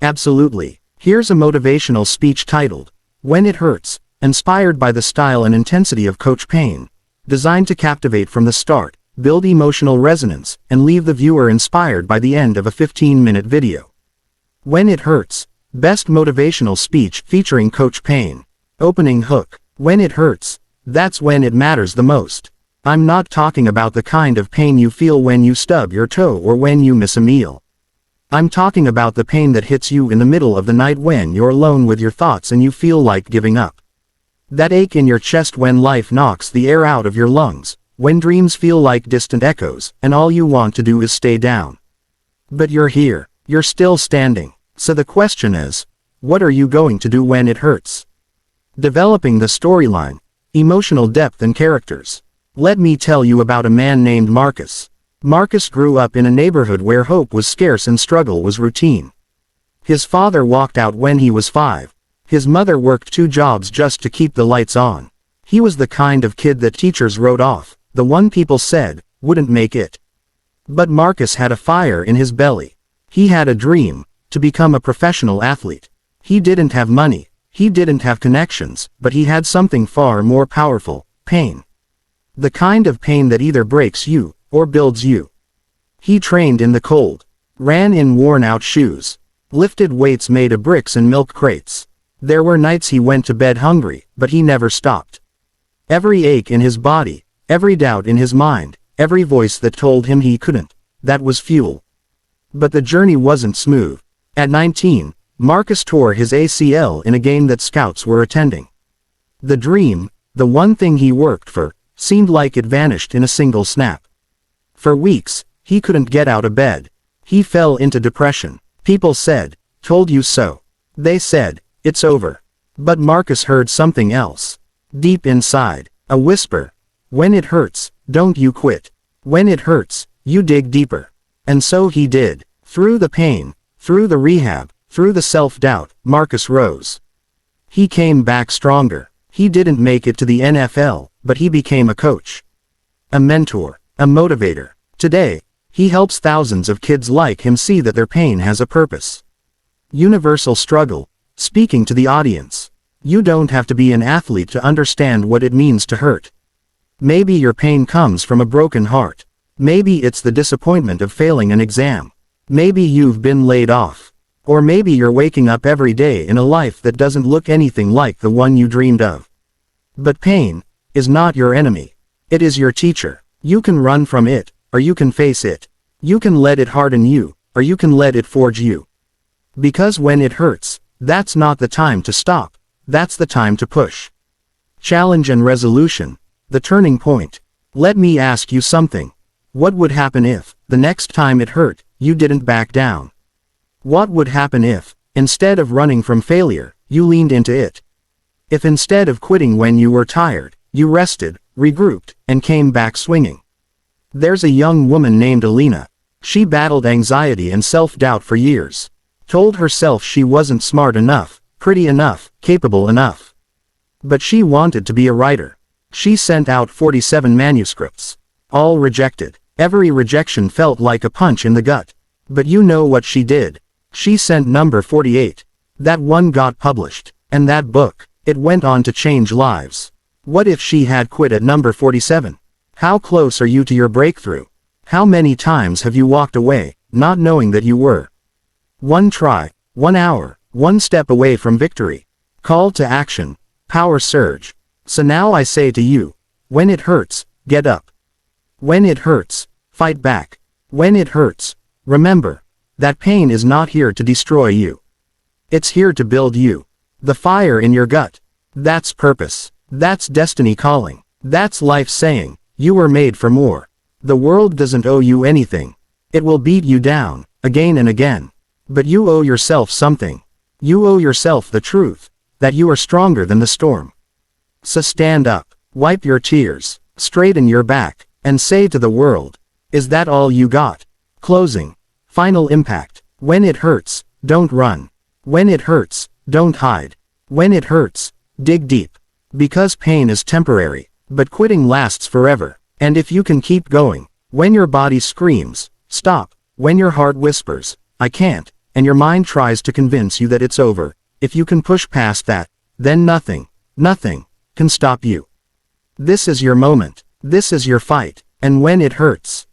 Absolutely. Here's a motivational speech titled, When It Hurts, inspired by the style and intensity of Coach Payne. Designed to captivate from the start, build emotional resonance, and leave the viewer inspired by the end of a 15-minute video. When It Hurts, best motivational speech featuring Coach Payne. Opening hook. When it hurts, that's when it matters the most. I'm not talking about the kind of pain you feel when you stub your toe or when you miss a meal. I'm talking about the pain that hits you in the middle of the night when you're alone with your thoughts and you feel like giving up. That ache in your chest when life knocks the air out of your lungs, when dreams feel like distant echoes, and all you want to do is stay down. But you're here, you're still standing. So the question is, what are you going to do when it hurts? Developing the storyline, emotional depth and characters. Let me tell you about a man named Marcus. Marcus grew up in a neighborhood where hope was scarce and struggle was routine. His father walked out when he was 5. His mother worked 2 jobs just to keep the lights on. He was the kind of kid that teachers wrote off, the one people said, wouldn't make it. But Marcus had a fire in his belly. He had a dream, to become a professional athlete. He didn't have money, he didn't have connections, but he had something far more powerful, pain. The kind of pain that either breaks you, or builds you. He trained in the cold, ran in worn-out shoes, lifted weights made of bricks and milk crates. There were nights he went to bed hungry, but he never stopped. Every ache in his body, every doubt in his mind, every voice that told him he couldn't, that was fuel. But the journey wasn't smooth. At 19, Marcus tore his ACL in a game that scouts were attending. The dream, the one thing he worked for, seemed like it vanished in a single snap. For weeks, he couldn't get out of bed. He fell into depression. People said, "Told you so." They said, "It's over." But Marcus heard something else. Deep inside, a whisper. When it hurts, don't you quit. When it hurts, you dig deeper. And so he did. Through the pain, through the rehab, through the self-doubt, Marcus rose. He came back stronger. He didn't make it to the NFL, but he became a coach, a mentor, a motivator. Today, he helps thousands of kids like him see that their pain has a purpose. Universal struggle, speaking to the audience. You don't have to be an athlete to understand what it means to hurt. Maybe your pain comes from a broken heart. Maybe it's the disappointment of failing an exam. Maybe you've been laid off. Or maybe you're waking up every day in a life that doesn't look anything like the one you dreamed of. But pain is not your enemy. It is your teacher. You can run from it, or you can face it. You can let it harden you, or you can let it forge you. Because when it hurts, that's not the time to stop. That's the time to push. Challenge and resolution. The turning point. Let me ask you something. What would happen if, the next time it hurt, you didn't back down? What would happen if, instead of running from failure, you leaned into it? If instead of quitting when you were tired, you rested, regrouped, and came back swinging? There's a young woman named Alina. She battled anxiety and self-doubt for years. Told herself she wasn't smart enough, pretty enough, capable enough. But she wanted to be a writer. She sent out 47 manuscripts. All rejected. Every rejection felt like a punch in the gut. But you know what she did? She sent number 48. That one got published. And that book, it went on to change lives. What if she had quit at number 47? How close are you to your breakthrough? How many times have you walked away, not knowing that you were one try, 1 hour, one step away from victory? Call to action. Power surge. So now I say to you, when it hurts, get up. When it hurts, fight back. When it hurts, remember that pain is not here to destroy you. It's here to build you. The fire in your gut. That's purpose. That's destiny calling. That's life saying, you were made for more. The world doesn't owe you anything. It will beat you down, again and again. But you owe yourself something. You owe yourself the truth, that you are stronger than the storm. So stand up, wipe your tears, straighten your back, and say to the world, is that all you got? Closing. Final impact. When it hurts, don't run. When it hurts, don't hide. When it hurts, dig deep. Because pain is temporary, but quitting lasts forever. And if you can keep going, when your body screams, stop, when your heart whispers, I can't, and your mind tries to convince you that it's over. If you can push past that, then nothing can stop you. This is your moment. This is your fight. And when it hurts,